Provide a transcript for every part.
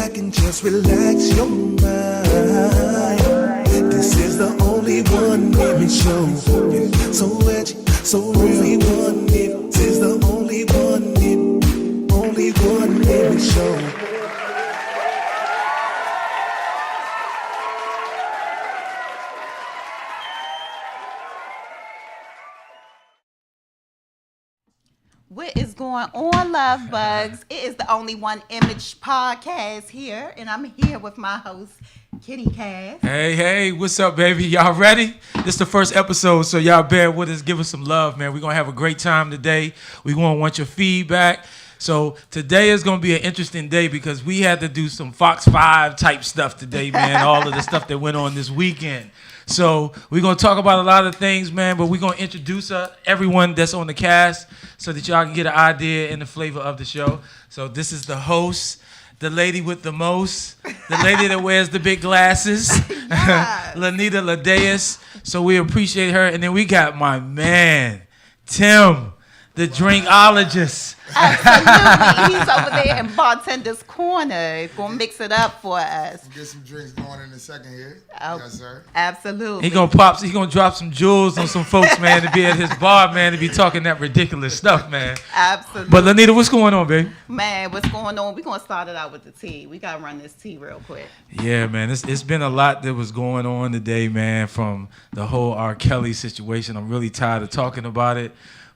back and just relax your mind. This is the only one image show. So edgy, so only one. This is the only one image show. What is going on, love bugs? It is the Only One Image podcast here, and I'm here with my host, Kitty Cass. Hey, what's up, baby? Y'all ready? This is the first episode, so y'all bear with us. Give us some love, man. We're going to have a great time today. We're going to want your feedback. So today is going to be an interesting day because we had to do some Fox 5 type stuff today, man. All of the stuff that went on this weekend. So we're going to talk about a lot of things, man, but we're going to introduce everyone that's on the cast so that y'all can get an idea and the flavor of the show. So this is the host, the lady with the most, the lady that wears the big glasses, yes. Lanita Ladeus. So we appreciate her. And then we got my man, Tim, the drinkologist. Absolutely. He's over there in Bartender's Corner. Gonna mix it up for us. We'll get some drinks going in a second here. Oh, yes, sir. Absolutely. He gonna drop some jewels on some folks, man, to be at his bar, man, to be talking that ridiculous stuff, man. Absolutely. But Lanita, what's going on, baby? Man, what's going on? We're gonna start it out with the tea. We gotta run this tea real quick. Yeah, man. It's been a lot that was going on today, man, from the whole R. Kelly situation. I'm really tired of talking about it.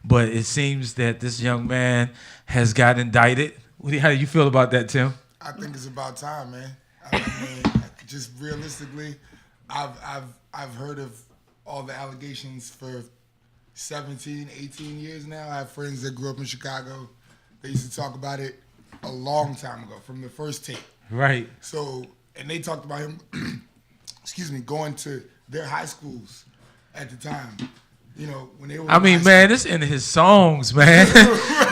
But it seems that this young man has got indicted. How do you feel about that, Tim? I think it's about time, man. I mean, just realistically, I've heard of all the allegations for 17, 18 years now. I have friends that grew up in Chicago. They used to talk about it a long time ago, from the first tape. Right. So, and they talked about him, going to their high schools at the time. You know, when they were. I mean, man, it's in his songs, man.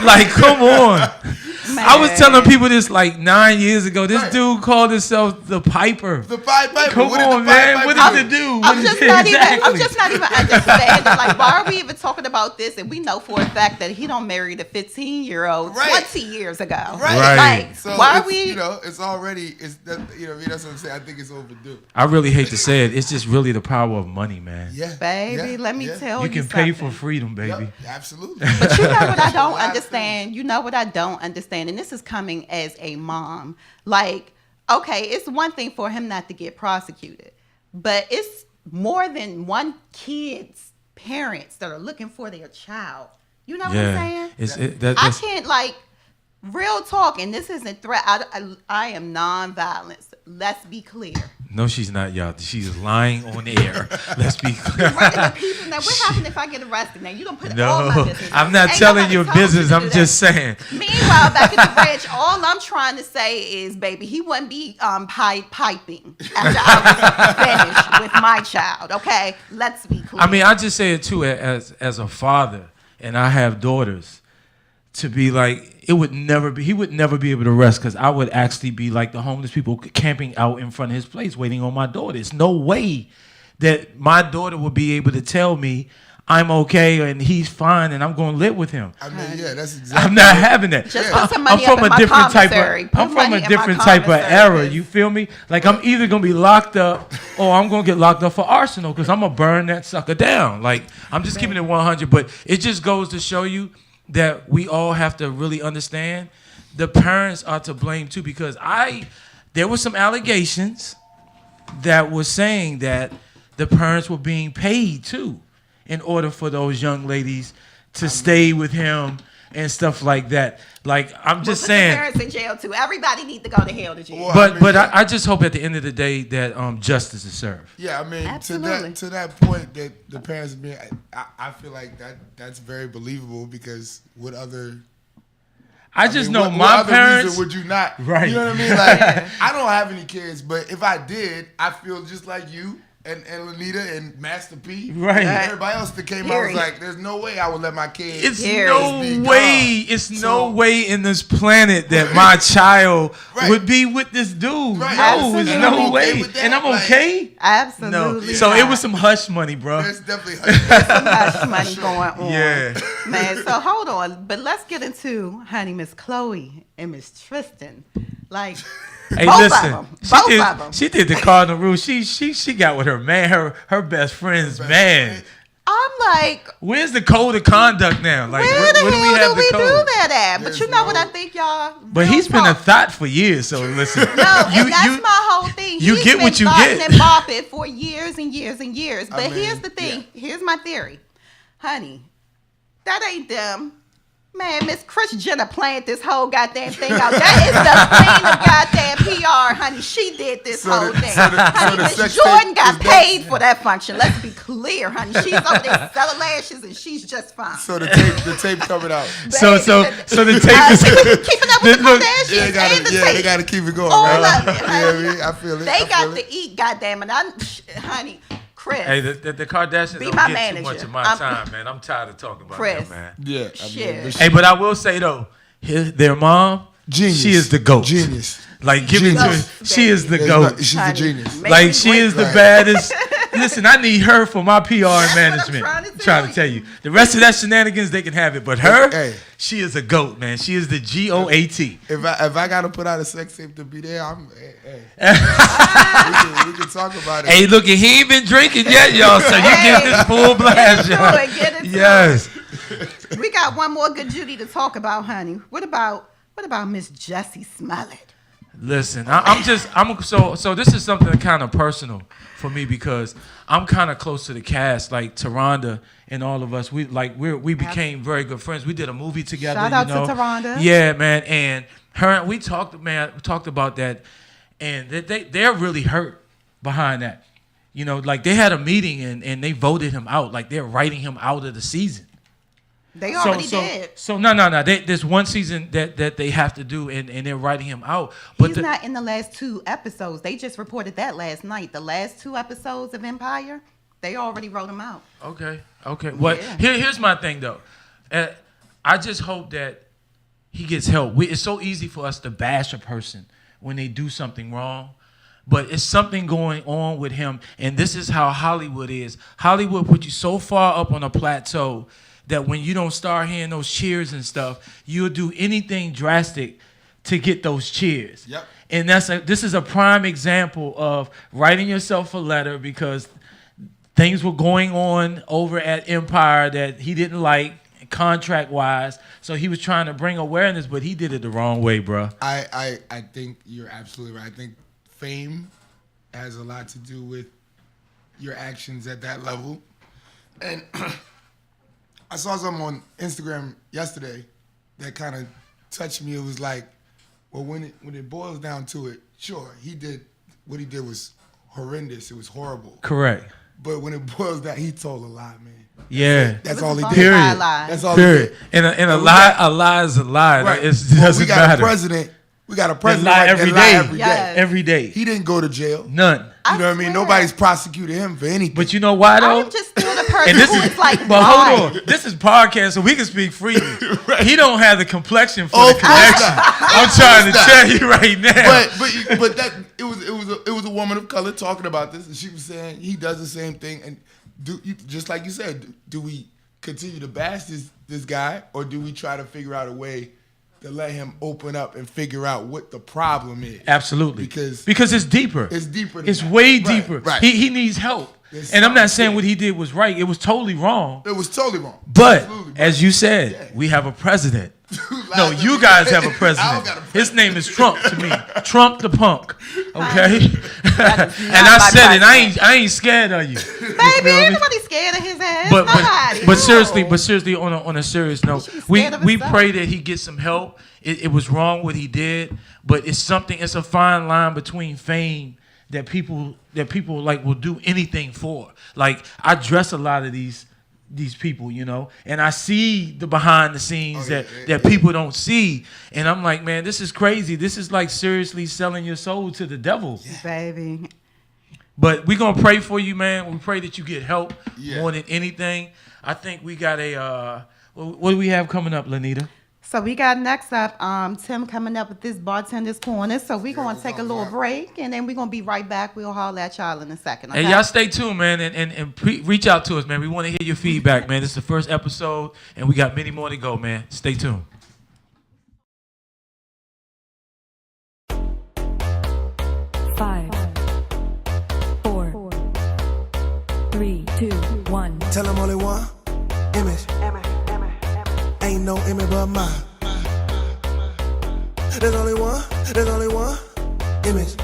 Like, come on. Man. I was telling people this like 9 years ago. This dude called himself the Piper. The Piper. Come on, man. What does it do? I'm just not even understanding. Like, why are we even talking about this? And we know for a fact that he don't marry the 15-year-old 20 years ago. Right. Like, so why are we? You know, it's already. That's what I'm saying. I think it's overdue. I really hate to say it. It's just really the power of money, man. Yeah, baby. Let me tell you. You can pay for freedom, baby. Yep, absolutely. But you know what I don't understand? You know what I don't understand? And this is coming as a mom. Like, okay, it's one thing for him not to get prosecuted, but it's more than one kid's parents that are looking for their child. You know what I'm saying? I can't, like, real talk, and this isn't threat. I am non-violence. Let's be clear. No, she's not, y'all. She's lying on air. Let's be clear. Right, people, now, what happens if I get arrested? Now, you don't put all my business. I'm not telling your business. I'm just saying. Meanwhile, back at the ranch, all I'm trying to say is, baby, he wouldn't be piping after I was finished with my child, okay? Let's be clear. I mean, I just say it, too, as a father, and I have daughters, to be like, he would never be able to rest because I would actually be like the homeless people camping out in front of his place waiting on my daughter. There's no way that my daughter would be able to tell me I'm okay and he's fine and I'm going to live with him. I mean, yeah, that's exactly. I'm not having that. Just put some money up in my commissary. I'm from a different type of era. You feel me? Like I'm either going to be locked up or I'm going to get locked up for arsenal because I'm going to burn that sucker down. Like I'm just keeping it 100, but it just goes to show you that we all have to really understand the parents are to blame too, because there were some allegations that were saying that the parents were being paid too in order for those young ladies to stay with him and stuff like that. Like, I'm just saying. The parents in jail too. Everybody need to go to hell to jail. But I just hope at the end of the day that justice is served. Yeah, I mean, absolutely. to that point that the parents being, I feel like that's very believable because what other. I know my what parents. Reason would you not? Right. You know what I mean? Like, I don't have any kids, but if I did, I feel just like you. And Lanita and Master P. Right. And everybody else that came out was like, there's no way I would let my kids. It's no way in this planet that my child would be with this dude. Right. No, it's no way. And I'm okay? Absolutely. No. So it was some hush money, bro. There's definitely some hush money going on. Yeah. Man, so hold on. But let's get into Honey Miss Chloe and Miss Tristan. Like, Hey, both listen, of them. she did the cardinal rule. She got with her man, her best friend's man. I'm like, Where's the code of conduct now? Like, where the where hell do we do code? that at? But There's you know what no- I think, y'all? But he's been a thought for years. So listen, No, and that's my whole thing. you He's get been what you thoughting get. and bopping for years and years and years. But I mean, here's the thing. yeah. Here's my theory. Honey, that ain't them. Man, Miss Kris Jenner planned this whole goddamn thing out. That is the queen of goddamn PR, honey. She did this whole thing. Honey, the Miss sex Jordan tape got is that- paid for that function. Let's be clear, honey. She's over there selling lashes and she's just fine. So the tape coming out. So the tape is keeping up with the Look, Kardashians Yeah, and the they tape. gotta keep it going, All right? of it, You know honey. what I mean? I feel it. They I feel got it. to eat, goddamn it. Honey, Kris. Hey, the Kardashians Be don't my get manager. too much of my I'm- time, man. I'm tired of talking about Kris. them, man. Yeah, I mean, Shit. but Hey, but I will say though, their mom, Genius. she is the goat. Genius. Like, give it to her. Genius. She is the There's goat. not- she's a Honey, genius. make Like, me she wait. is the Right. baddest. Listen, I need her for my PR and what I'm management. trying to tell you. The rest of that shenanigans, they can have it. But her, Hey. she is a goat, man. She is the GOAT. If I gotta put out a sex tape to be there, we can talk about it. Hey, look, he ain't been drinking yet, y'all. So you get this full blast, Get y'all. into it, get into Yes. it. We got one more good Judy to talk about, honey. What about Miss Jessie Smollett? Listen, so this is something kind of personal for me because I'm kind of close to the cast, like Taronda and all of us. We became very good friends. We did a movie together. Shout out you know? to Taronda. Yeah, man, and her. We talked about that, and they're really hurt behind that. You know, like they had a meeting and they voted him out. Like they're writing him out of the season. They already did. So no. There's one season that they have to do, and they're writing him out. But He's not in the last 2 episodes. They just reported that last night. The last 2 episodes of Empire, they already wrote him out. Okay. Well, Yeah. here's my thing though. I just hope that he gets help. It's so easy for us to bash a person when they do something wrong. But it's something going on with him, and this is how Hollywood is. Hollywood put you so far up on a plateau that when you don't start hearing those cheers and stuff, you'll do anything drastic to get those cheers. Yep. And this is a prime example of writing yourself a letter because things were going on over at Empire that he didn't like contract-wise. So he was trying to bring awareness, but he did it the wrong way, bro. I think you're absolutely right. I think fame has a lot to do with your actions at that level. And I saw something on Instagram yesterday that kind of touched me. It was like, well, when it boils down to it, sure, what he did was horrendous. It was horrible. Correct. But when it boils down, he told a lie, man. Yeah. That's It all was he a did. Period. lie. That's all he Period. did. And a we lie, got- a lie is a lie. Right. It Well, doesn't we got matter. a president. We got a That president lie that every lie day. every day. Yes. Every day. He didn't go to jail. None. You know what I mean? swear. Nobody's prosecuted him for anything. But you know why though? I'm just still the person And this who is is like, but why? hold on. This is podcast, so we can speak freely. He don't have the complexion for Oh, the connection. I'm trying to tell you right now. but that it was a woman of color talking about this, and she was saying he does the same thing. And just like you said, do we continue to bash this guy, or do we try to figure out a way to let him open up and figure out what the problem is? Absolutely. Because it's deeper. it's deeper than It's that. way Right, deeper. right. He needs help. There's And I'm not something saying there. what he did was right. It was totally wrong. It was totally wrong. But Absolutely. as you said, Yeah. we have a president. Lies No, every you guys day. have a I don't president. got a His name is Trump to me. Trump the punk. Okay? That is And not I my said it. president. I ain't scared of you. Baby, everybody's scared of his ass. Nobody. But No. seriously, on a serious note, should be we scared of we himself. pray that he gets some help. It was wrong what he did, but it's a fine line between fame that people like will do anything for. Like I dress a lot of these people, you know, and I see the behind the scenes that people don't see, and I'm like, man, this is crazy. This is like seriously selling your soul to the devil. Baby. But we're going to pray for you, man. We pray that you get help Yeah. more than anything. I think we got what do we have coming up, Lanita? So we got next up Tim coming up with this Bartender's Corner. So we're going to take a little break, and then we're going to be right back. We'll holler at y'all in a second. Okay? Hey, y'all stay tuned, man, and reach out to us, man. We want to hear your feedback, man. This is the first episode, and we got many more to go, man. Stay tuned. 5, 4, 3, 2, 1. Tell them only one image. Ain't no image but mine. There's only one image.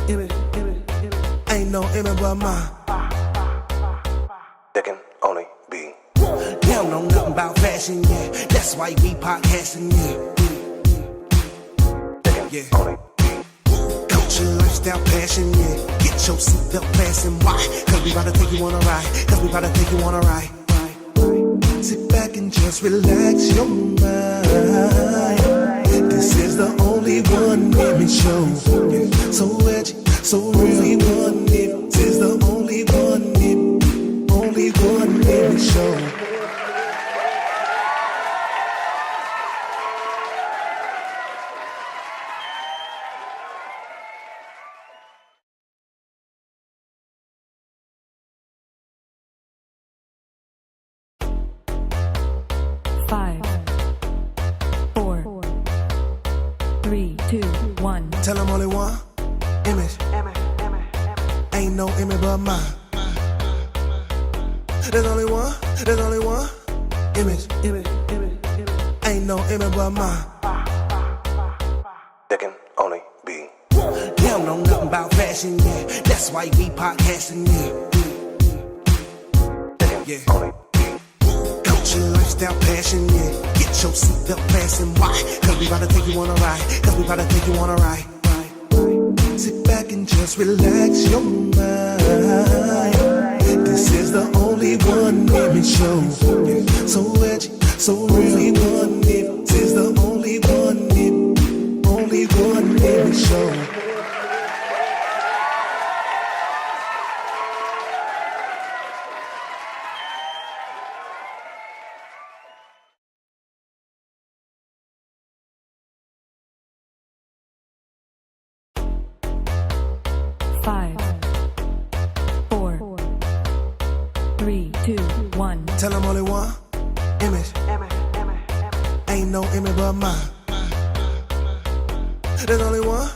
Ain't no image but mine. There can only be. They don't know nothing about fashion, yeah. That's why we podcasting, yeah. There can only be. Culture, lifestyle, passion, yeah. Get your seatbelt fastened. Why? Cause we about to take you on a ride. Sit back and just relax your mind. This is the only one image show. So edgy, so really one image. This is the only one image show. 5, 4, 3, 2, 1. Tell them only one image. Ain't no image but mine. There's only one image. Ain't no image but mine. There can only be. They don't know nothing about fashion, yeah. That's why we podcasting, yeah. There can only be. Culture, lifestyle, passion, yeah. Get your seatbelt fastened. Why? Cause we about to take you on a ride. Sit back and just relax your mind. This is the only one image show. So edgy, so really one image. This is the only one image show. Tell them only one image. Ain't no image but mine. There's only one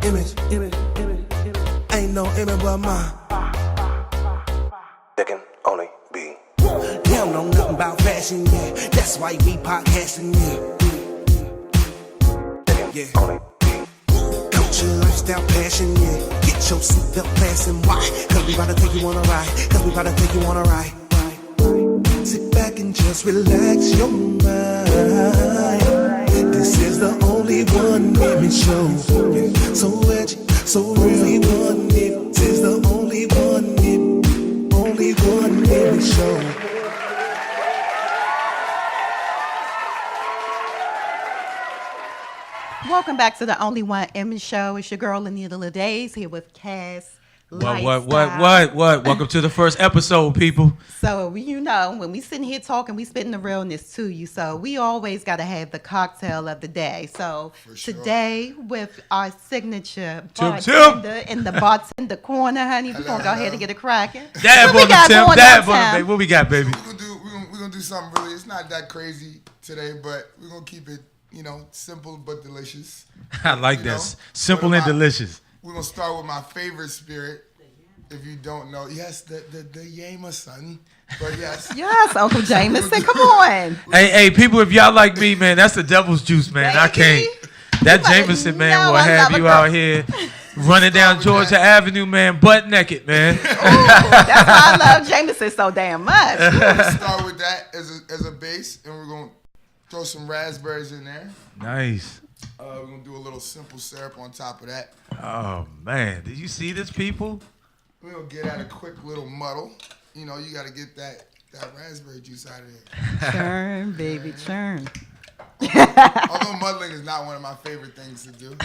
image. Ain't no image but mine. There can only be. They don't know nothing about fashion, yeah. That's why we podcasting, yeah. There can only be. Culture, lifestyle, passion, yeah. Get your seatbelt fastened. Why? Cause we about to take you on a ride. Sit back and just relax your mind. This is the only one image show. So edgy, so really one image. This is the only one image show. Welcome back to the Only One Image Show. It's your girl Anita Ladays here with Cass. What? Welcome to the first episode, people. So, you know, when we sitting here talking, we spitting the realness to you. So, we always got to have the cocktail of the day. So, today, with our signature bartender in the bartender corner, honey, we're going to go ahead and get it cracking. Dab on the Tim. Dab on the baby. What we got, baby? We're going to do something really, it's not that crazy today, but we're going to keep it, simple but delicious. I like that. Simple and delicious. We're going to start with my favorite spirit. If you don't know, yes, the Jameson. But yes. Yes, Uncle Jameson, come on. Hey, people, if y'all like me, man, that's the devil's juice, man. I can't. That Jameson, man, will have you out here running down Georgia Avenue, man, butt naked, man. Ooh, that's why I love Jameson so damn much. We're going to start with that as a base, and we're going to throw some raspberries in there. Nice. We're going to do a little simple syrup on top of that. Oh, man. Did you see this, people? We're going to get at a quick little muddle. You got to get that raspberry juice out of there. Churn, baby, churn. Although muddling is not one of my favorite things to do. Would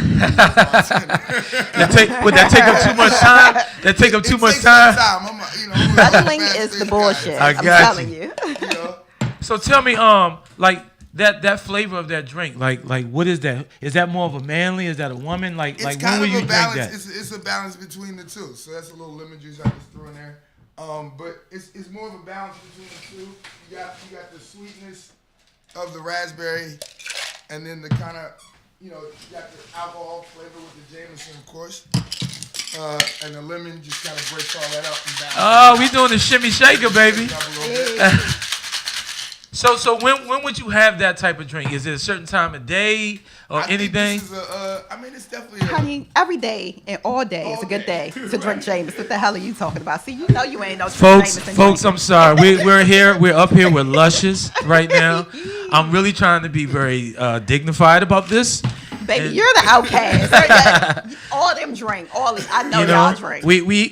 that take up too much time? That take up too much time? Muddling is the bullshit. I'm telling you. So tell me, like that flavor of that drink, like what is that? Is that more of a manly? Is that a woman? Like when will you drink that? It's a balance between the two. So that's a little lemon juice I just threw in there. But it's more of a balance between the two. You got the sweetness of the raspberry, and then the kind of you got the alcohol flavor with the Jameson, of course. And the lemon just kind of breaks all that up and balance. Oh, we doing the shimmy shaker, baby. it up a little bit. So when would you have that type of drink? Is it a certain time of day or I think anything? this is it's definitely Honey, every day and all day is a good day to drink Jameson. What the hell are you talking about? See, you know you ain't no Folks, Jameson I'm drinker. sorry. We're up here with Luscious right now. I'm really trying to be very dignified about this. Baby, you're the outcast. All them drink. I know y'all drink. We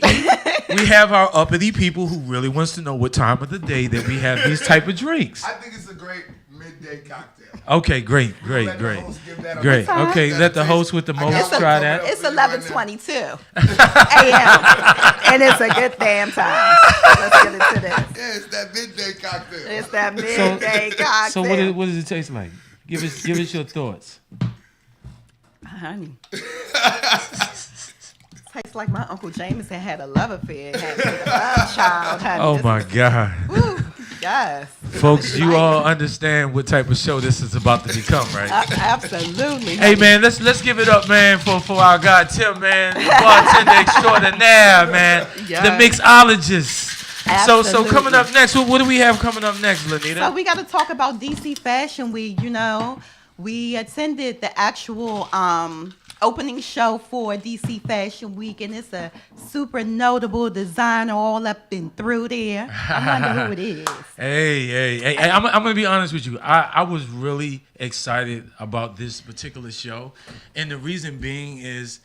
have our uppity people who really wants to know what time of the day that we have these type of drinks. I think it's a great midday cocktail. Okay, great. Let the host give that a Great. taste. Okay, let the host with the I got most one try coming that. up. It's 11:22 a.m. and it's a good damn time. Let's get into this. Yeah, it's that midday cocktail. It's that midday cocktail. So what does it taste like? Give us your thoughts. Honey. Tastes like my Uncle Jameson had a love affair. Had a love child, honey. Oh This my is- God. Woo, yes. Folks, you all understand what type of show this is about to become, right? Absolutely. Hey man, let's give it up, man, for our guy Tim, man, the bartender extraordinaire, man, Yes. the mixologist. So Absolutely. coming up next, what do we have coming up next, Lanita? So we got to talk about DC Fashion Week. We attended the actual opening show for DC Fashion Week, and it's a super notable designer all up and through there. I wonder who it is. Hey, I'm gonna be honest with you. I was really excited about this particular show, and the reason being is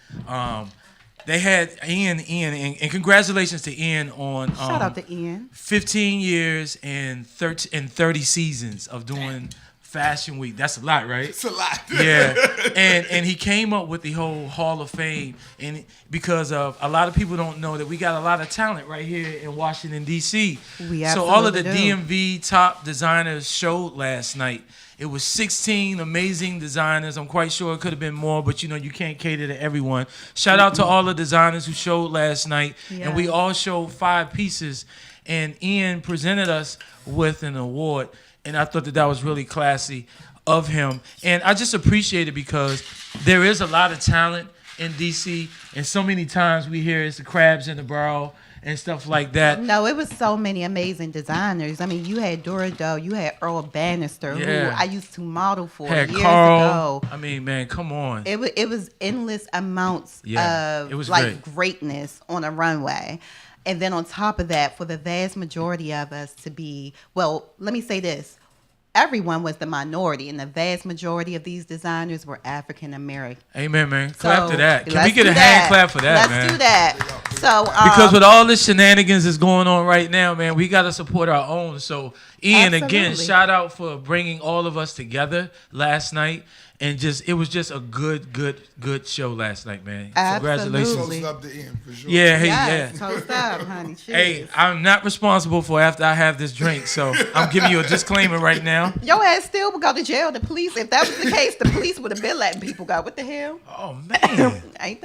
they had Ian, and congratulations to Ian on Shout out to Ian. 15 years and 30 seasons of doing Fashion Week. That's a lot, right? It's a lot. Yeah, and he came up with the whole Hall of Fame, and because of a lot of people don't know that we got a lot of talent right here in Washington D.C. We So all of the absolutely DMV top designers showed last night. It was 16 amazing designers. I'm quite sure it could have been more, but you can't cater to everyone. Shout out to all the designers who showed last night, and we Yes. all showed 5 pieces, and Ian presented us with an award. And I thought that was really classy of him. And I just appreciate it because there is a lot of talent in D.C. And so many times we hear it's the crabs in the barrel and stuff like that. No, it was so many amazing designers. I mean, you had Dora Doe, you had Earl Bannister, Yeah. who I used to model for Had years Carl. ago. I mean, man, come on. It was endless amounts Yeah, of it was greatness on a runway. And then on top of that, for the vast majority of us to be, well, let me say this. Everyone was the minority, and the vast majority of these designers were African American. Amen, man. Clap to that. Can we let's get do a hand that. clap for that, man? Let's do that. So, Because with all this shenanigans that's going on right now, man, we got to support our own. So, Ian, again, Absolutely. shout out for bringing all of us together last night. And it was just a good show last night, man. Congratulations. Absolutely. Toast up to Ian, for sure. Yeah, hey, yes, yeah. toast up, honey. Cheers. Hey, I'm not responsible for after I have this drink, so I'm giving you a disclaimer right now. Your ass still would go to jail. The police, if that was the case, the police would have been letting people go. What the hell? Oh man, Ain't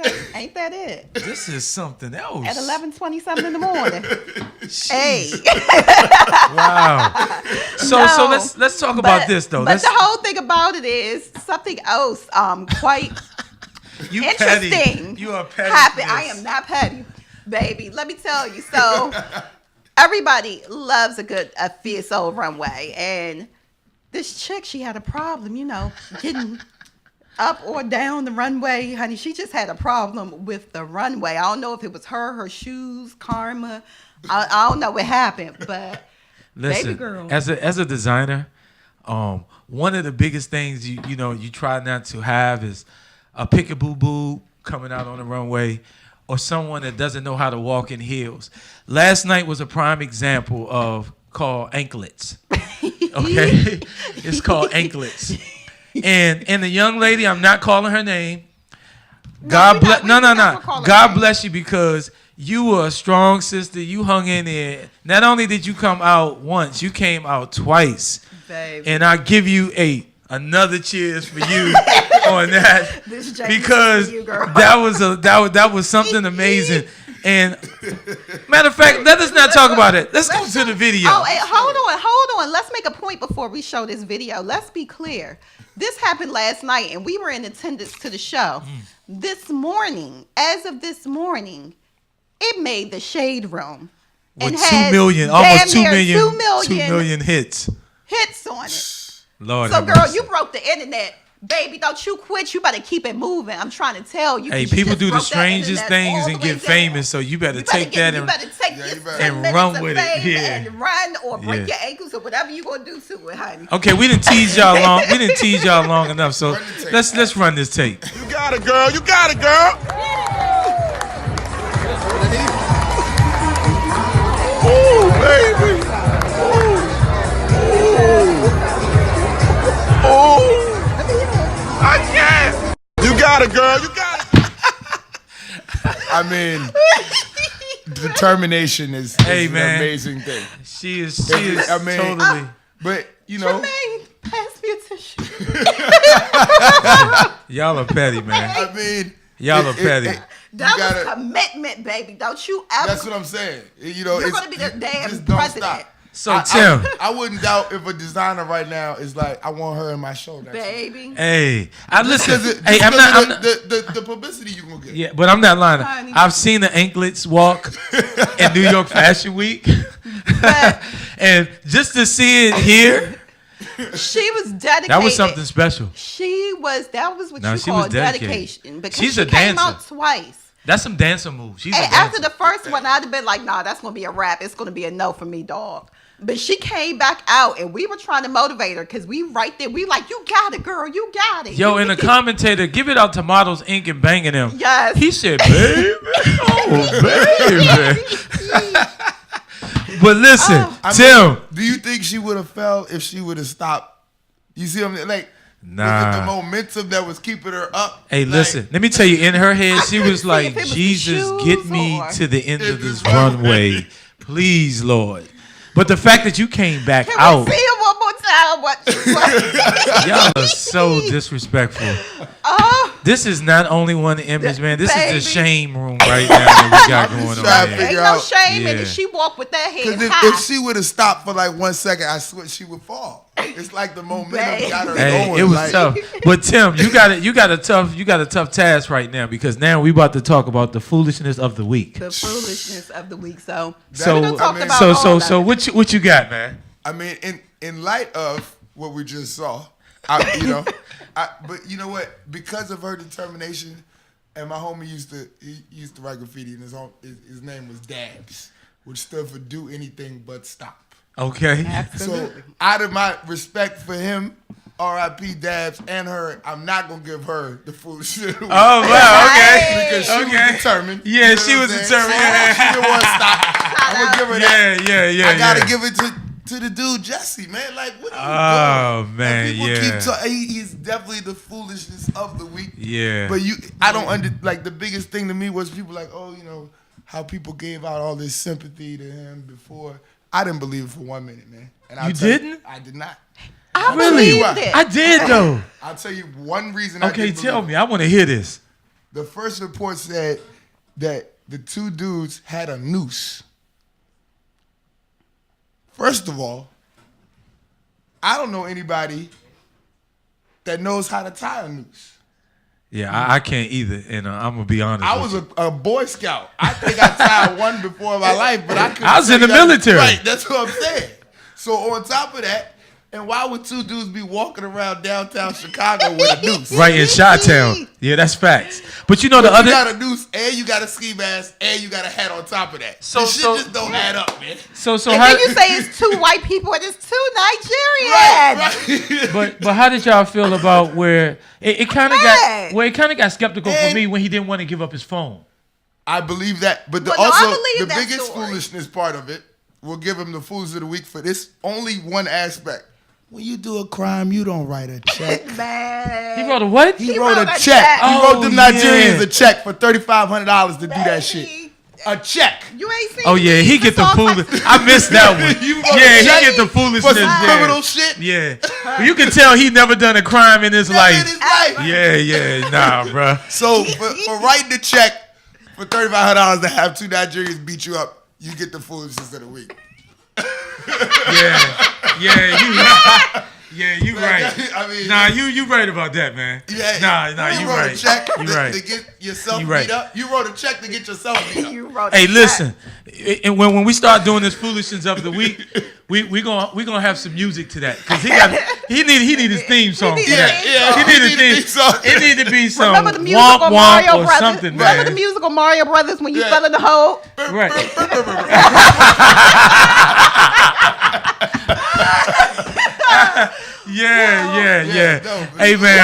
that it? this is something else. At 11:27 in the morning. Hey. Wow. So No, let's talk about this though. But the whole thing about it is something else. Quite You interesting. Petty. You are petty. Happened. I am not petty, baby. Let me tell you. So everybody loves a fierce old runway, and this chick, she had a problem, getting up or down the runway, honey. She just had a problem with the runway. I don't know if it was her shoes, karma. I don't know what happened, but Listen, baby girl. as a designer, one of the biggest things you try not to have is a pick-a-boo-boo coming out on the runway, or someone that doesn't know how to walk in heels. Last night was a prime example of called anklets. Okay, it's called anklets. And the young lady, I'm not calling her name. God bless. No. God bless you, because you were a strong sister. You hung in there. Not only did you come out once, you came out twice. Baby. And I give you another cheers for you on that, This James is because for you, girl. that was something amazing. And matter of fact, let us not talk about it. Let's go to the video. Oh, hey, hold on. Let's make a point before we show this video. Let's be clear. This happened last night, and we were in attendance to the show. This morning, as of this morning, it made the Shade Room. With and 2 had million, damn almost 2 near million, 2 million hits. hits on it. Lord So, have girl, mercy. you broke the internet. Baby, don't you quit. You better keep it moving. I'm trying to tell you. Hey, 'cause you people just do the broke that strangest internet things all and the way get down. famous, so you better take that you and better take Yeah, your you better. 10 And minutes run of with it, fame yeah. and run or break Yeah. your ankles or whatever you gonna do to it, honey. Okay, we didn't tease y'all long. We didn't tease y'all long enough. So Run the tape. let's run this tape. You got it, girl. You got it, girl. Ooh, baby. Ooh. Ooh. I can't. You got it, girl. You got it. I mean, determination is Hey, an man. amazing thing. She is I mean, totally. But you know, Jermaine, pass me a tissue. Y'all are petty, man. I mean, Y'all are petty. That you gotta- was commitment, baby. Don't you ever. That's what I'm saying. You know, You're it's, gonna be the damn just don't president. stop. So Tim, I wouldn't doubt if a designer right now is like, I want her in my show. Next week. Baby. hey, I listen. Just Hey, I'm because not. the publicity you gonna get. Yeah, but I'm not lying. Honey. I've seen the anklets walk in New York Fashion Week, and just to see it here, She was dedicated. that was something special. That was what No, you she was call dedicated. dedication. Because She's she a came dancer. out twice. That's some dancing moves. She's a And dancer. after the first one, I'd have been like, nah, that's gonna be a wrap. It's gonna be a no for me, dog. But she came back out, and we were trying to motivate her because we right there. We like, you got it, girl. You got it. Yo, and the commentator, give it out to Models Inc. and banging him. Yes. He said, baby, oh, baby. But listen, Oh. Tim. Do you think she would have fell if she would have stopped? You see what I'm like? Nah. Was it the momentum that was keeping her up? Hey, Like, listen, let me tell you, in her head, she couldn't was see like, if it was the Jesus, shoes get me or- to the end of this this runway. runway. Please, Lord. But the fact that you came back Can out, we see it one more time? What? y'all are so disrespectful. Oh, This is not only one image, man. This is Baby. the shame room right now that we got I'm going just on. trying to here. figure ain't no out- shame in Yeah. it. She walked with that head Because high. if she would have stopped for like 1 second, I swear she would fall. It's like the momentum got her Hey, going. it was like, tough. But Tim, you got a tough task right now because now we about to talk about the foolishness of the week. The foolishness of the week. So, So, we done talked about so, all so, of so, it. what you got, man? I mean, in light of what we just saw, but you know what? Because of her determination, and my homie used to write graffiti, and his name was Dabs, which stood for Do Anything But Stop. Okay. So out of my respect for him, R.I.P. Dabs and her, I'm not gonna give her the foolishness. Oh wow. Okay. Because she Okay. was determined. Yeah, You know she what was I'm saying? determined. She didn't want to stop. I'm gonna give her that. Yeah. I gotta yeah. give it to the dude Jesse, man. Like, what are you Oh, doing? man, And people yeah. keep he's definitely the foolishness of the week. Yeah. But I don't like the biggest thing to me was people like, oh, you know, how people gave out all this sympathy to him before. I didn't believe it for 1 minute, man. And I'll You tell didn't? I did not. I Really? believed it. I did though. I'll tell you one reason. I Okay, didn't tell believe me. I want to hear this. it. The first report said that the two dudes had a noose. First of all, I don't know anybody that knows how to tie a noose. Yeah, I can't either, and I'm gonna be honest. I with was you. a Boy Scout. I think I tied one before in my life, but I couldn't I was tell in the you that- military. Right, that's what I'm saying. So on top of that, and why would two dudes be walking around downtown Chicago with a noose? right in Chi-Town. Yeah, that's facts. But you know the You other. got a noose, and you got a ski mask, and you got a hat on top of that. So- This shit so- just don't add up, man. So And how? then you say it's two white people and it's two Nigerians. Right. But how did y'all feel about where it kind of Hey. got skeptical for And- me when he didn't want to give up his phone. I believe that, but Well, no, I also believe the that biggest story. foolishness part of it, we'll give him the fools of the week for this. Only one aspect. When you do a crime, you don't write a check. Man. He wrote a what? He wrote a wrote a check. check. He Oh, wrote them yeah. Nigerians a check for $3,500 to do that Baby. shit. A check. You ain't seen Oh yeah, he get the song foolish. like- I missed that one. You wrote Yeah, a he check get the for foolishness. some there. criminal shit. Yeah, but you can tell he never done a crime in his Never in life. his life. Yeah, nah, bruh. So for writing the check For $3,500 to have two Nigerians beat you up, you get the foolishness of the week. Yeah, you right. I mean, you right about that, man. Yeah, you wrote right. a check You to right. get yourself You right. beat up. You wrote a check to get yourself beat up. You wrote Hey, it. listen. And when we start doing this foolishness of the week, we gonna have some music to that because he need his theme song. need For a that. theme song. He need a theme song. It need to be some Remember the musical womp womp Mario or Brothers? something, Remember man. the musical Mario Brothers when you Yeah. fell in the hole? Right. Yeah. No, Hey, man.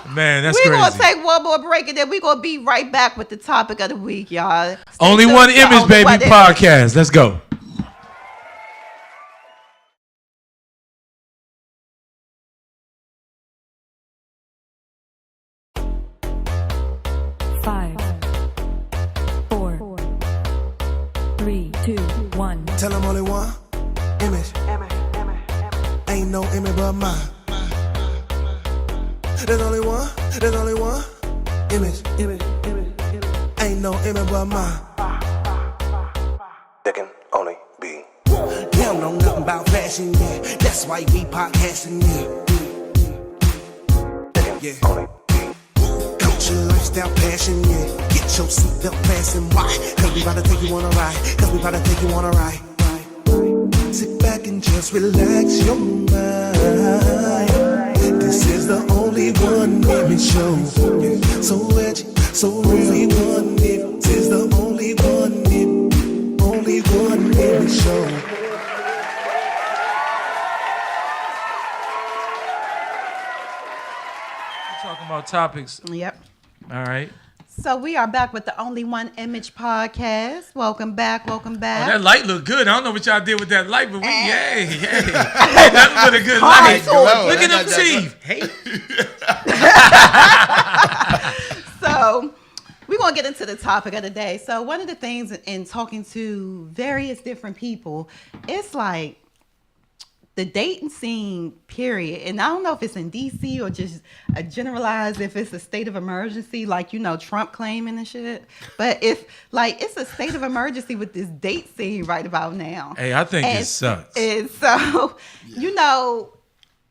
Y'all, Man, that's we're crazy. going to take one more break and then we're going to be right back with the topic of the week, y'all. Stay Only tuned One to Image, Only baby, One Image. podcast. Let's go. Five, 4, 3, 2, 1. Tell them only one image. Ain't no image but mine. There's only one image. Ain't no image but mine. There can only be. You don't know nothing about fashion, yeah. That's why we podcasting, yeah. Yeah. Culture, lifestyle, passion, yeah. Get your seatbelt fastened. Why? Cause we about to take you on a ride. Sit back and just relax your mind. This is the only one image show. Yeah. So edgy, so only one image. This is the only one image show. Talking about topics. Yep. All right. So we are back with the Only One Image podcast. Welcome back. Oh, that light look good. I don't know what y'all did with that light, but yay. Nothing but a good light. Contour. Look at them teeth. Hey. So we're going to get into the topic of the day. So one of the things in talking to various different people, it's like the dating scene, period. And I don't know if it's in DC or just a generalized, if it's a state of emergency, like, you know, Trump claiming and shit. But if, like, it's a state of emergency with this date scene right about now. Hey, I think it sucks. And so, you know,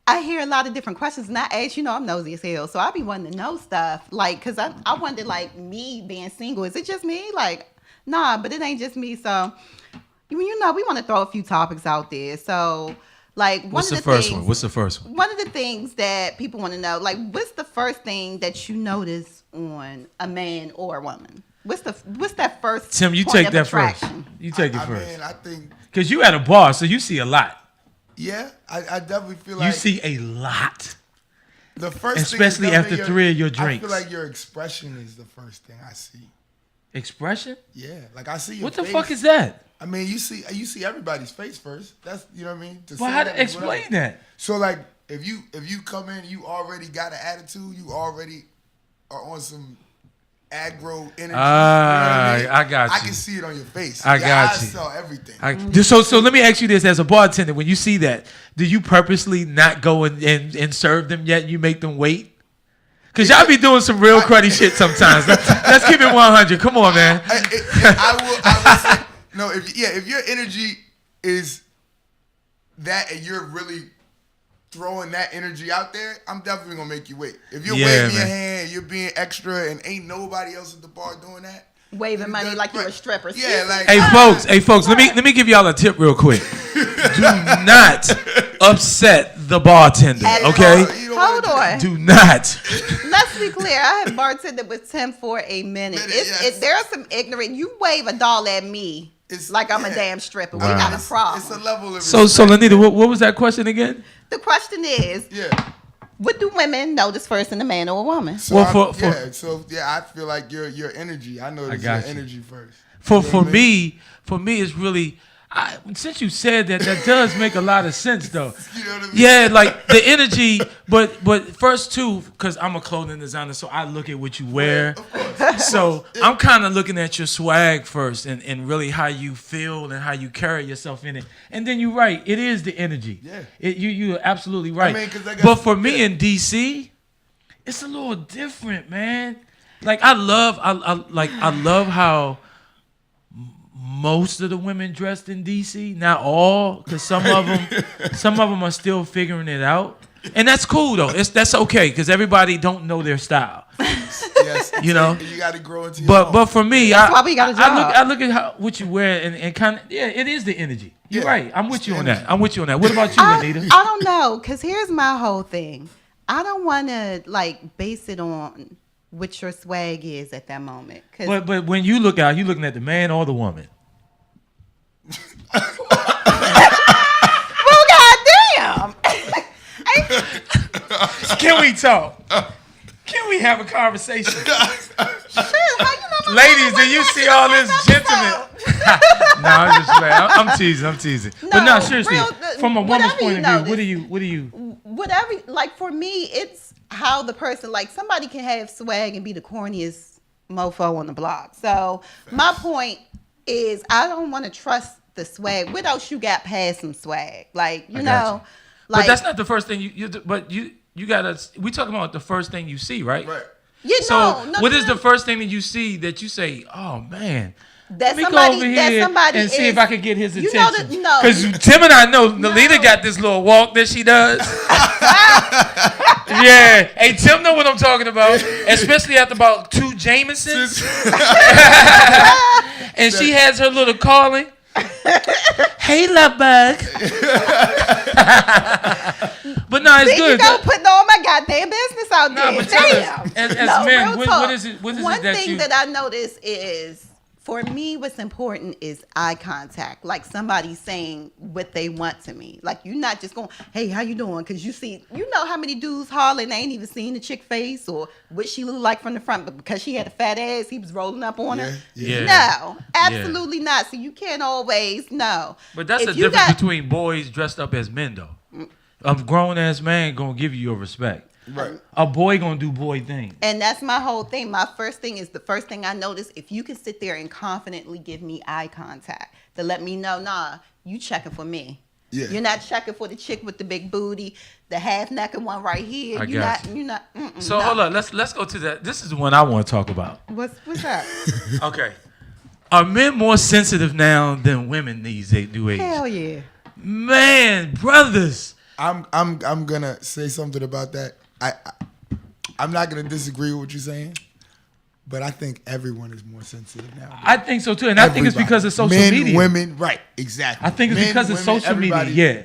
I hear a lot of different questions, and I ask, you know, I'm nosy as hell, so I be wanting to know stuff, like, because I wonder, like, me being single, is it just me? Like, nah, but it ain't just me. So, you know, we want to throw a few topics out there. So, like, What's the first one? One of the things that people want to know, like, what's the first thing that you notice on a man or a woman? What's that first? Tim, you point take of that attraction? first. You take it I first. mean, I think, Because you at a bar, so you see a lot. yeah, I definitely feel like You see a lot. the first especially thing is definitely after 3 of your drinks. I feel like your expression is the first thing I see. Expression? Yeah, like I see your What the face. fuck is that? I mean, you see everybody's face first. That's, you know what I mean. Well, how to whatever. explain that? So like, if you come in, you already got an attitude. You already are on some aggro energy. You know what I mean? I got I you. can see it on your face. I Your got eyes you. saw everything. So let me ask you this: as a bartender, when you see that, do you purposely not go and serve them yet? You make them wait? Cause y'all be doing some real cruddy shit sometimes. Let's keep it 100. Come on, man. I will say, no, if your energy is that and you're really throwing that energy out there, I'm definitely gonna make you wait. If you're waving your hand, you're being extra, and ain't nobody else at the bar doing that, Waving money like you're a stripper. yeah, like Hey folks, let me give y'all a tip real quick. Do not upset the bartender, okay? you don't wanna Hold do that. on. Do not. Let's be clear. I have bartended with Tim for a minute. Yes. There's some ignorant. You wave $1 at me It's- like I'm a yeah. damn stripper. We got a problem. It's a level of So Lanita, what was that question again? The question is, yeah. what do women notice first in a man or a woman? So Well, I feel like your energy. I notice your got you. energy first. For You know what I mean? me, it's really. Since you said that, that does make a lot of sense, though. You know what I mean? Yeah, like the energy, but first too, because I'm a clothing designer, so I look at what you wear. Of course. So I'm kind of looking at your swag first, and really how you feel and how you carry yourself in it. And then you're right, it is the energy. Yeah. You're absolutely right. mean, 'cause I got- but for me yeah. in DC, it's a little different, man. Like I love how most of the women dressed in DC. Not all, because some of them are still figuring it out. And that's cool though. That's okay because everybody don't know their style. Yes, you know. You got to grow into your own. But for me, That's why we got a job. I look at what you wear and kind of it is the energy. You're right. I'm with you on that. What about you, Anita? I don't know, because here's my whole thing. I don't want to like base it on what your swag is at that moment. But when you look out, you looking at the man or the woman? Well, goddamn. Can we talk? Can we have a conversation? Shit, how you know Ladies, do you see all this gentlemen? No, I'm just playing. I'm teasing. But no, seriously, from a woman's point of view, what do you? Whatever, like for me, it's how the person, like somebody can have swag and be the corniest mofo on the block. So my point is, I don't want to trust the swag. What else you got past some swag? Like you know, like but that's not the first thing you gotta. We talking about the first thing you see, right? Right. What is the first thing that you see that you say, oh man? That Let me somebody, go over that here somebody and see is, if I can get his you attention. know Because Tim and I know Nalita got this little walk that she does. Yeah. Hey, Tim know what I'm talking about. Especially after about 2 Jamesons. And she has her little calling. Hey, love bug. But no, it's good. You go putting all my goddamn business out there. But Damn. as men, what is it? One thing that I notice is, for me, what's important is eye contact. Like somebody saying what they want to me. Like you're not just going, hey, how you doing? Because you know how many dudes hollering, they ain't even seen the chick face or what she looked like from the front, but because she had a fat ass, he was rolling up on her. Yeah. No, absolutely not. So you can't always know. But that's the difference between boys dressed up as men, though. A grown ass man gonna give you your respect. Right. A boy gonna do boy things. And that's my whole thing. My first thing is the first thing I notice. If you can sit there and confidently give me eye contact to let me know, nah, you checking for me. Yeah. You're not checking for the chick with the big booty, the half naked one right here. You're not. So hold on, let's go to that. This is the one I want to talk about. What's that? Okay. Are men more sensitive now than women these new age? Hell yeah. Man, brothers. I'm gonna say something about that. I'm not gonna disagree with what you're saying, but I think everyone is more sensitive now. I think so too, and I think it's because of social Men, media. women, right? Exactly. I think it's because of social media. Yeah.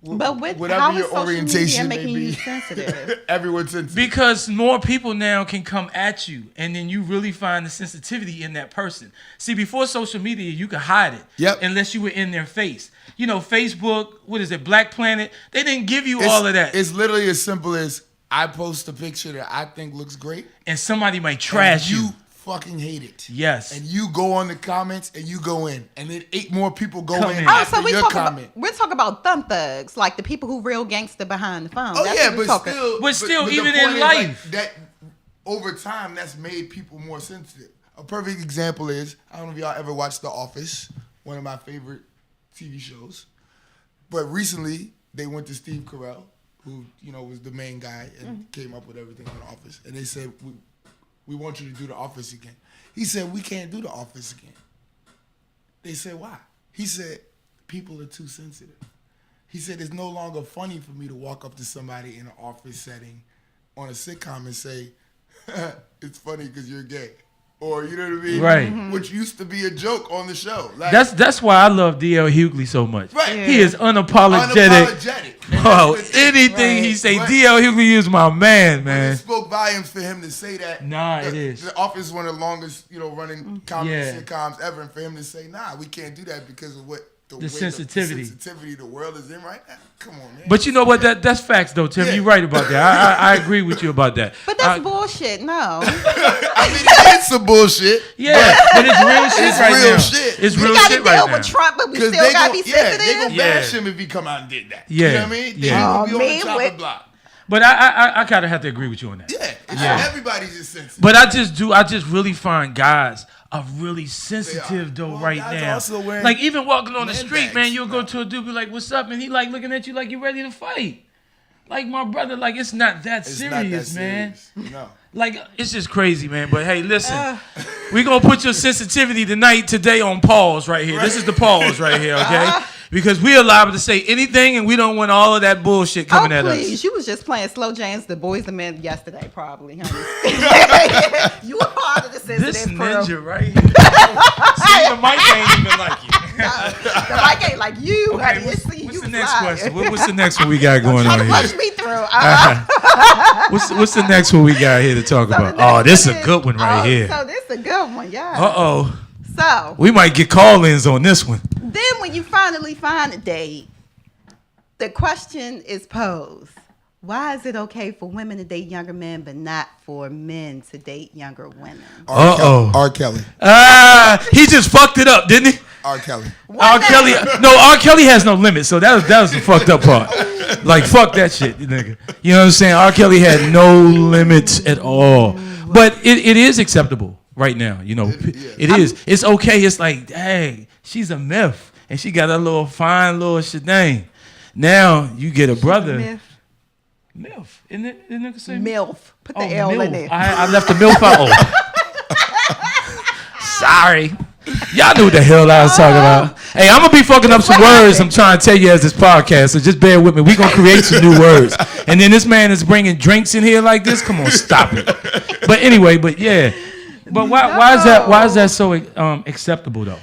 But whatever how your is social orientation media making may you be, sensitive? everyone's sensitive. Because more people now can come at you, and then you really find the sensitivity in that person. See, before social media, you could hide it. Yep. Unless you were in their face. You know, Facebook, what is it, Black Planet? They didn't give you all of that. It's literally as simple as I post a picture that I think looks great, And somebody might trash you. Fucking hate it. Yes. And you go on the comments and you go in, and then 8 more people go in in. Oh, after so your comment. we're talking about thumb thugs, like the people who real gangster behind the phone. Oh That's yeah, what we're but talking. still, But even the in point is, life. like, that over time, that's made people more sensitive. A perfect example is, I don't know if y'all ever watched The Office, one of my favorite TV shows. But recently, they went to Steve Carell, who was the main guy and came up with everything on The Office, and they said, "We want you to do The Office again." He said, "We can't do The Office again." They said, "Why?" He said, "People are too sensitive." He said, "It's no longer funny for me to walk up to somebody in an office setting on a sitcom and say, it's funny because you're gay." Or, you know what I mean? Right. Which used to be a joke on the show. Like, That's why I love D.L. Hughley so much. Right. He is unapologetic. Oh, Anything he say, Right. D.L. Hughley is my man, It man. spoke volumes for him to say that. Nah, it is. The Office is one of the longest, running comedy Yeah. sitcoms ever, and for him to say, "Nah, we can't do that because of what The sensitivity. the sensitivity the world is in right now." Come on, man. But you know what? That's facts, though, Tim. Yeah. You're right about that. I agree with you about that. But that's bullshit. No. I mean, it's some bullshit. Yeah, but it's real shit It's right real now. shit. It's We real gotta shit deal right now. with Trump, but we Because still gotta be they sensitive. gonna bash him if he come out and did that. Yeah. You know what I mean? They Yeah. gonna be on Me the chopping block. But I kind of have to agree with you on that. Yeah. Everybody's just sensitive. But I just really find guys are really sensitive though Well, right guys now. also wearing Like even walking on the man street, bags. man, you'll go to a dude be like, "What's up?" and he like looking at you like you ready to fight. Like my brother, like it's not that It's serious, not that man. serious. No. Like it's just crazy, man. But hey, listen, we gonna put your sensitivity today on pause right here. This is the pause right here, okay? Because we are liable to say anything, and we don't want all of that bullshit coming at please. us. You was just playing slow jams, the Boys and Men yesterday, probably, honey. You were part of the sensitive This crew. ninja right here. See, the mic ain't even like you. The mic ain't like you, Okay, honey. what's You the next fly. question? What's the next one we got going Try on to here? push me through. What's the next one we got here to talk about? Oh, this is a good one right here. So this is a good one, yeah. Uh-oh. So We might get call-ins on this one. then when you finally find a date, the question is posed. Why is it okay for women to date younger men, but not for men to date younger women? R. Kelly. He just fucked it up, didn't he? R. Kelly. R. Kelly. No, R. Kelly has no limit, so that was the fucked up part. Like, fuck that shit, nigga. You know what I'm saying? R. Kelly had no limits at all. But it is acceptable right now. You know, it is. It's okay. It's like, dang, she's a myth, and she got a little fine little shedang. Now you get a brother. MILF. Isn't it? Didn't it say MILF. Put the L MILF. in there. I left the MILF out. Sorry. Y'all knew what the hell I was talking about. Hey, I'm going to be fucking up some words I'm trying to tell you as this podcast, so just bear with me. We're going to create some new words. And then this man is bringing drinks in here like this? Come on, stop it. But anyway, yeah. But why is that so acceptable, though?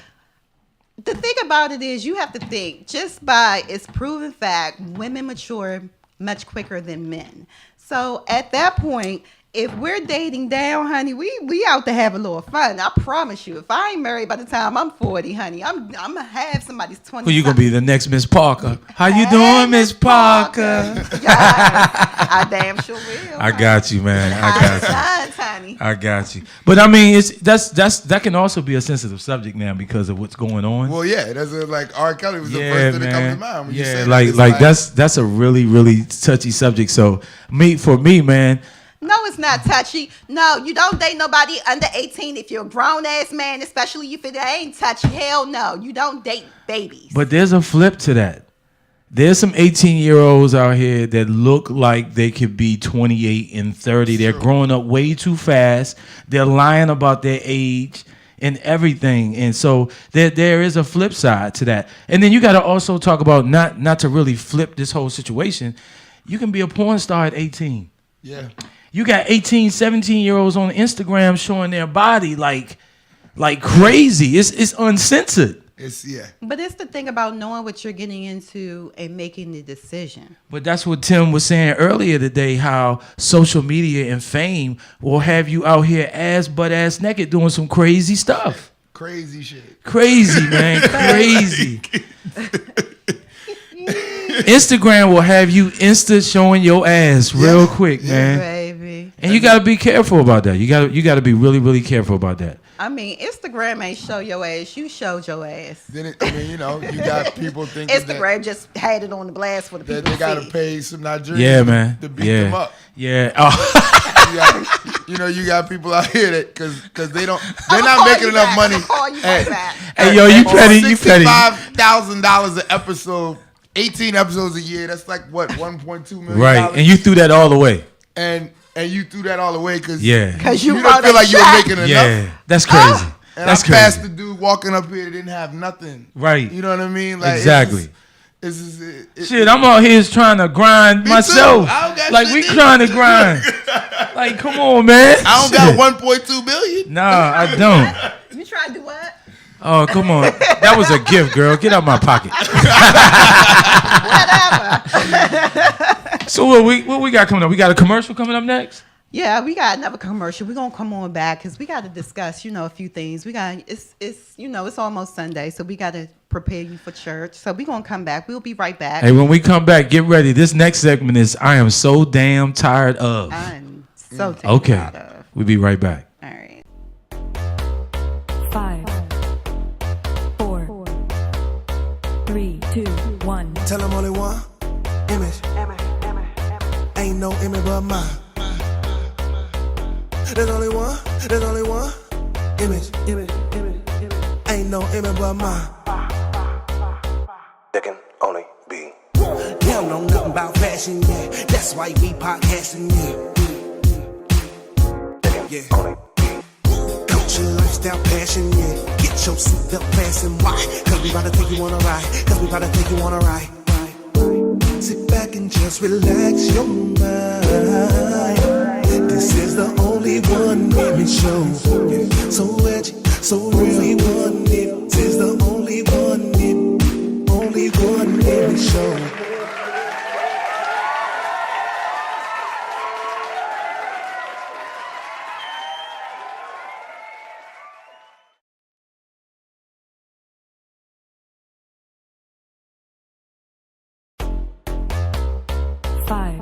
The thing about it is you have to think, just by its proven fact, women mature much quicker than men. So at that point, if we're dating down, honey, we out to have a little fun. I promise you. If I ain't married by the time I'm 40, honey, I'm gonna have somebody's 20. Well, you gonna be the next Miss Parker. How you doing, Miss Parker? Yes, I damn sure will. I got you, man. I got you. Honey. I got you. But I mean, that can also be a sensitive subject now because of what's going on. Well, yeah, that's like R. Kelly was the first thing that comes to mind when you say that. That's a really, really touchy subject. So for me, man. No, it's not touchy. No, you don't date nobody under 18 if you're a grown-ass man, especially if it ain't touchy. Hell no, you don't date babies. But there's a flip to that. There's some 18-year-olds out here that look like they could be 28 and 30. They're growing up way too fast. They're lying about their age and everything. And so there is a flip side to that. And then you got to also talk about not to really flip this whole situation. You can be a porn star at 18. Yeah. You got 18, 17-year-olds on Instagram showing their body like crazy. It's uncensored. But it's the thing about knowing what you're getting into and making the decision. But that's what Tim was saying earlier today, how social media and fame will have you out here butt ass naked doing some crazy stuff. Crazy shit. Crazy, man. Crazy. Instagram will have you showing your ass real quick, man. Baby. And you gotta be careful about that. You gotta be really, really careful about that. I mean, Instagram ain't show your ass. You showed your ass. Then you got people thinking Instagram just had it on the blast for the people that they to gotta see. pay some Nigerians Yeah, man. to beat them up. Yeah. Oh. You got people out here that because they're not making enough money. Hey, yo, you petty. You petty. $65,000 an episode. 18 episodes a year. That's like what, $1.2 million. Right, and you threw that all away. And you threw that all away because you don't wrote feel like you were making enough. Yeah, that's crazy. And that's I crazy. passed the dude walking up here that didn't have nothing. Right. You know what I mean? Like, exactly. Shit, I'm out here trying to grind myself. Too. I don't got like shit we either. trying to grind. Like, come on, man. I don't got $1.2 billion. Nah, I don't. You trying to do what? Oh, come on. That was a gift, girl. Get out my pocket. Whatever. So what we got coming up? We got a commercial coming up next? Yeah, we got another commercial. We're gonna come on back because we got to discuss, a few things. It's almost Sunday, so we got to prepare you for church. So we're gonna come back. We'll be right back. Hey, when we come back, get ready. This next segment is I am so damn tired of. I'm so damn tired of. We'll be right back. All right. 5, 4, 3, 2, 1. Tell them only one image. Ain't no image but mine. There's only one image. Ain't no image but mine. There can only be. Count on nothing about fashion, yeah. That's why we podcasting, yeah. Culture, lifestyle, passion, yeah. Get your seatbelt fastened. Why? Cause we about to take you on a ride. Cause we about to take you on a ride. Sit back and just relax your mind. This is the only one image show. So edgy, so really one. This is the only one image show. Five,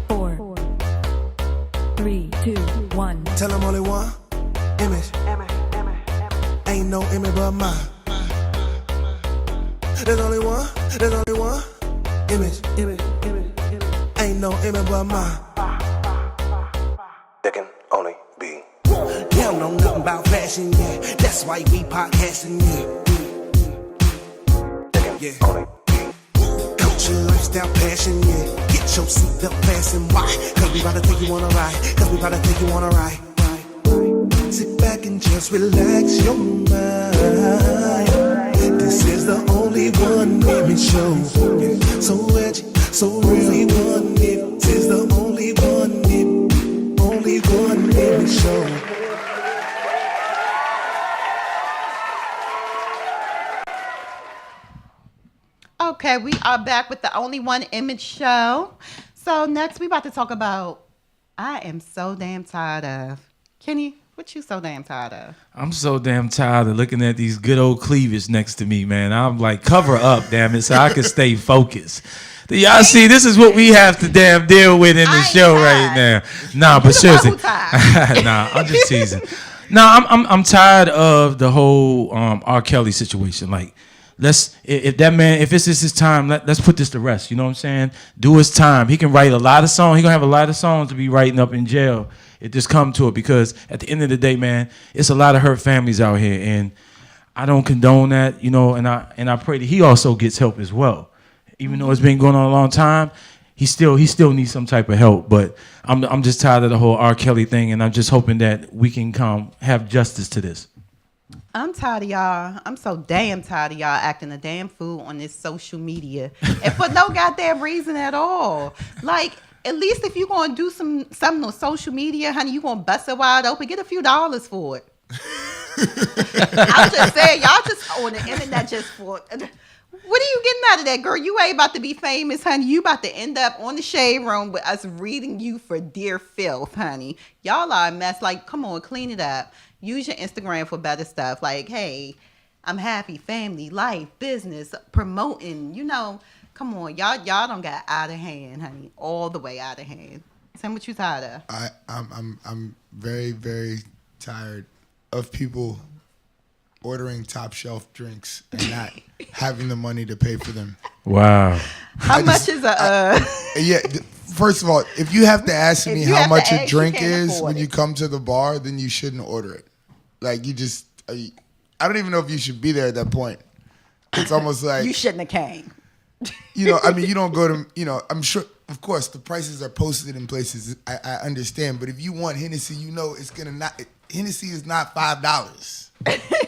4, 3, 2, 1. Tell them only one image. Ain't no image but mine. There's only one image. Ain't no image but mine. There can only be. You don't know nothing about fashion, yeah. That's why we podcasting, yeah. Culture, lifestyle, passion, yeah. Get your seatbelt fastened. Why? Cause we about to take you on a ride. Sit back and just relax your mind. This is the only one image show. So edgy, so really one. This is the only one image show. Okay, we are back with the Only One Image show. So next we about to talk about I am so damn tired of. Kenny, what you so damn tired of? I'm so damn tired of looking at these good old cleavage next to me, man. I'm like, cover up, damn it, so I can stay focused. Do y'all see, this is what we have to damn deal with in the show right now. Nah, but seriously. Nah, I'm just teasing. Nah, I'm tired of the whole R. Kelly situation. Like, if that man, if this is his time, let's put this to rest. You know what I'm saying? Do his time. He can write a lot of songs. He gonna have a lot of songs to be writing up in jail. It just come to it, because at the end of the day, man, it's a lot of hurt families out here, and I don't condone that, you know. And I pray that he also gets help as well. Even though it's been going on a long time, he still needs some type of help. But I'm just tired of the whole R. Kelly thing, and I'm just hoping that we can have justice to this. I'm tired of y'all. I'm so damn tired of y'all acting a damn fool on this social media, and for no goddamn reason at all. Like, at least if you're gonna do something on social media, honey, you gonna bust it wide open, get a few dollars for it. I'm just saying, y'all just on the internet just for. What are you getting out of that, girl? You ain't about to be famous, honey. You about to end up on the shade room with us reading you for dear filth, honey. Y'all are a mess. Like, come on, clean it up. Use your Instagram for better stuff. Like, hey, I'm happy, family, life, business, promoting. You know, come on, y'all don't got out of hand, honey. All the way out of hand. Tell me what you tired of. I'm very, very tired of people ordering top shelf drinks and not having the money to pay for them. Wow. How much is yeah, first of all, if you have to ask me how much a drink is when you it. come to the bar, then you shouldn't order it. Like, you just, I don't even know if you should be there at that point. It's almost like, you shouldn't have came. you know, I mean, you don't go to, you know, I'm sure, of course, the prices are posted in places. I understand. But if you want Hennessy, you know Hennessy is not $5.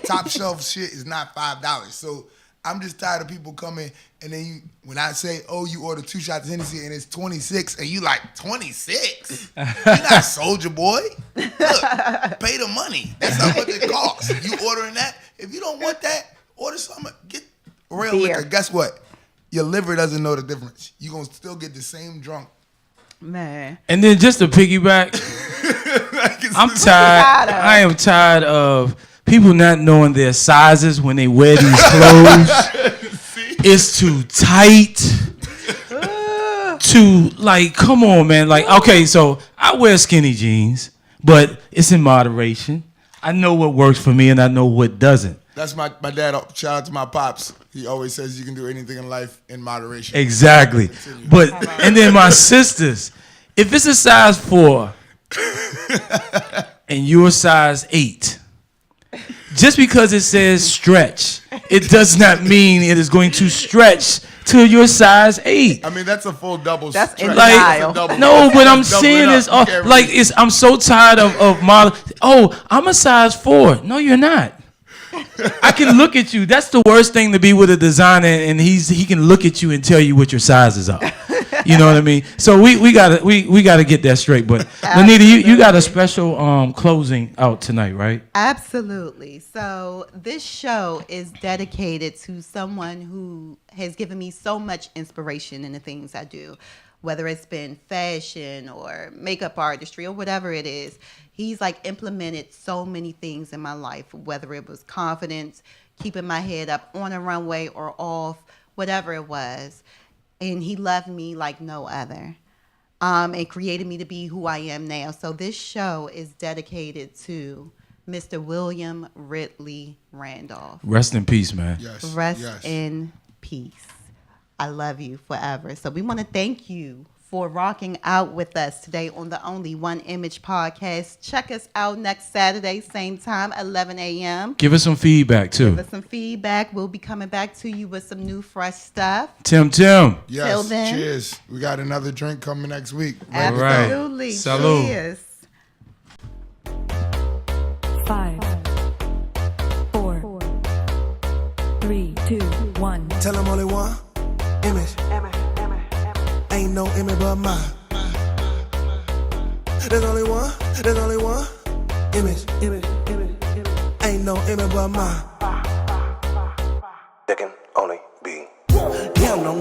Top shelf shit is not $5. So I'm just tired of people coming, and then when I say, oh, you order 2 shots of Hennessy and it's 26, and you like, 26? You not Soldier Boy. Look, pay the money. That's not what it costs. You ordering that? If you don't want that, order something. Get real Beer. liquor. Guess what? Your liver doesn't know the difference. You're going to still get the same drunk. Man. And then just to piggyback, I'm tired. I am tired of people not knowing their sizes when they wear these clothes. It's too tight. Come on, man. Like, okay, so I wear skinny jeans, but it's in moderation. I know what works for me and I know what doesn't. That's my dad. Shout out to my pops. He always says you can do anything in life in moderation. Exactly. But, and then my sisters, if it's a size 4 and you're a size 8, just because it says stretch, it does not mean it is going to stretch to your size 8. I mean, that's a full double. That's stretch. in Like, denial. no, but I'm Double it saying up. is, You can't like, really- I'm so tired of model. Oh, I'm a size 4. No, you're not. I can look at you. That's the worst thing to be with a designer, and he can look at you and tell you what your sizes are. You know what I mean? So we gotta get that straight. But Lanita, you got a special closing out tonight, right? Absolutely. So this show is dedicated to someone who has given me so much inspiration in the things I do, whether it's been fashion or makeup artistry or whatever it is. He's like implemented so many things in my life, whether it was confidence, keeping my head up on a runway or off, whatever it was. And he loved me like no other. And created me to be who I am now. So this show is dedicated to Mr. William Ridley Randolph. Rest in peace, man. Yes. Rest yes. in peace. I love you forever. So we want to thank you for rocking out with us today on the Only One Image podcast. Check us out next Saturday, same time, 11 a.m. Give us some feedback too. Give us some feedback. We'll be coming back to you with some new, fresh stuff. Tim. Till Yes. then. Cheers. We got another drink coming next week. All right. Absolutely. Salud. Cheers. 5, 4, 3, 2, 1. Tell them only one image. Ain't no image but mine. There's only one image. Ain't no image but mine. There can only be. Yeah, no